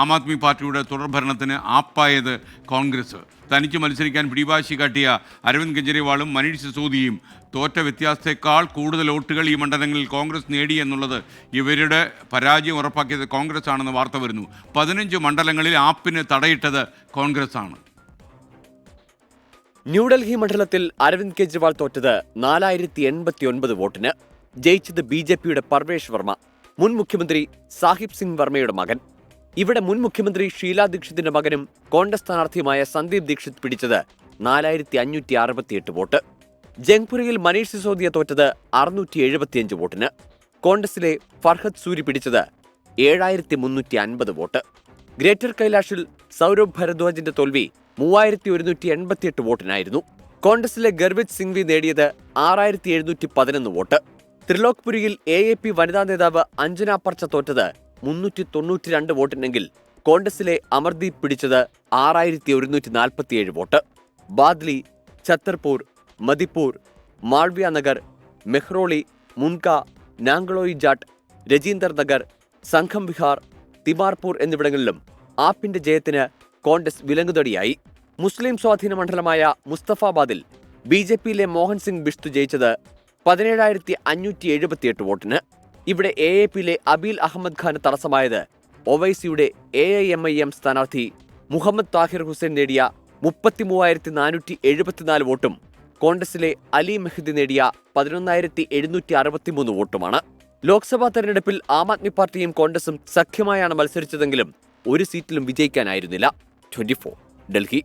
ആം ആദ്മി പാർട്ടിയുടെ തുടർഭരണത്തിന് ആപ്പായത് കോൺഗ്രസ്. തനിച്ച് മത്സരിക്കാൻ പിടിവാശി കാട്ടിയ അരവിന്ദ് കെജ്രിവാളും മനീഷ് സിസോദിയും തോറ്റ വ്യത്യാസത്തെക്കാൾ കൂടുതൽ വോട്ടുകൾ ഈ മണ്ഡലങ്ങളിൽ കോൺഗ്രസ് നേടി എന്നുള്ളത് ഇവരുടെ പരാജയം ഉറപ്പാക്കിയത് കോൺഗ്രസ് ആണെന്ന് വാർത്ത വരുന്നു. 15 മണ്ഡലങ്ങളിൽ ആപ്പിന് തടയിട്ടത് കോൺഗ്രസ് ആണ്. ന്യൂഡൽഹി മണ്ഡലത്തിൽ അരവിന്ദ് കെജ്രിവാൾ തോറ്റത് 4089 വോട്ടിന്. ജയിച്ചത് BJPയുടെ പർവേഷ് വർമ്മ, മുൻ മുഖ്യമന്ത്രി സാഹിബ് സിംഗ് വർമ്മയുടെ മകൻ. ഇവിടെ മുൻ മുഖ്യമന്ത്രി ഷീലാ ദീക്ഷിതിന്റെ മകനും കോൺഗ്രസ് സ്ഥാനാർത്ഥിയുമായ സന്ദീപ് ദീക്ഷിത് പിടിച്ചത് 4568 വോട്ട്. ജംഗ്പുരയിൽ മനീഷ് സിസോദിയ തോറ്റത് 675 വോട്ടിന്. കോൺഗ്രസിലെ ഫർഹദ് സൂരി പിടിച്ചത് 7350 വോട്ട്. ഗ്രേറ്റർ കൈലാഷിൽ സൗരഭ് ഭരദ്വാജിന്റെ തോൽവി 3188 വോട്ടിനായിരുന്നു. കോൺഗ്രസിലെ ഗർവിത് സിംഗ്വി നേടിയത് 6711 വോട്ട്. ത്രിലോക്പുരിയിൽ AAP വനിതാ നേതാവ് അഞ്ജന പർച്ച തോറ്റത് 392 വോട്ടിനെങ്കിൽ കോൺഗ്രസിലെ അമർദീപ് പിടിച്ചത് 6147 വോട്ട്. ബാദ്ലി, ഛത്തർപൂർ, മദിപ്പൂർ, മാൾവ്യ നഗർ, മെഹ്റോളി, മുൻക, നാംഗ്ലോയി ജാട്ട്, രജീന്ദർ നഗർ, സംഘം വിഹാർ, തിമാർപൂർ എന്നിവിടങ്ങളിലും ആപ്പിന്റെ ജയത്തിന് കോൺഗ്രസ് വിലങ്ങുതടിയായി. മുസ്ലിം സ്വാധീന മണ്ഡലമായ മുസ്തഫാബാദിൽ BJPയിലെ മോഹൻ സിംഗ് ബിഷ്തു ജയിച്ചത് 17578 വോട്ടിന്. ഇവിടെ AAPയിലെ അബീൽ അഹമ്മദ് ഖാന് തടസ്സമായത് ഒവൈസിയുടെ AIMIM സ്ഥാനാർത്ഥി മുഹമ്മദ് താഹിർ ഹുസൈൻ നേടിയ 33474 വോട്ടും കോൺഗ്രസിലെ അലി മെഹ്ദി നേടിയ 11763 വോട്ടുമാണ്. ലോക്സഭാ തെരഞ്ഞെടുപ്പിൽ ആം ആദ്മി പാർട്ടിയും കോൺഗ്രസും സഖ്യമായാണ് മത്സരിച്ചതെങ്കിലും ഒരു സീറ്റിലും വിജയിക്കാനായിരുന്നില്ല. 24 ഡൽഹി.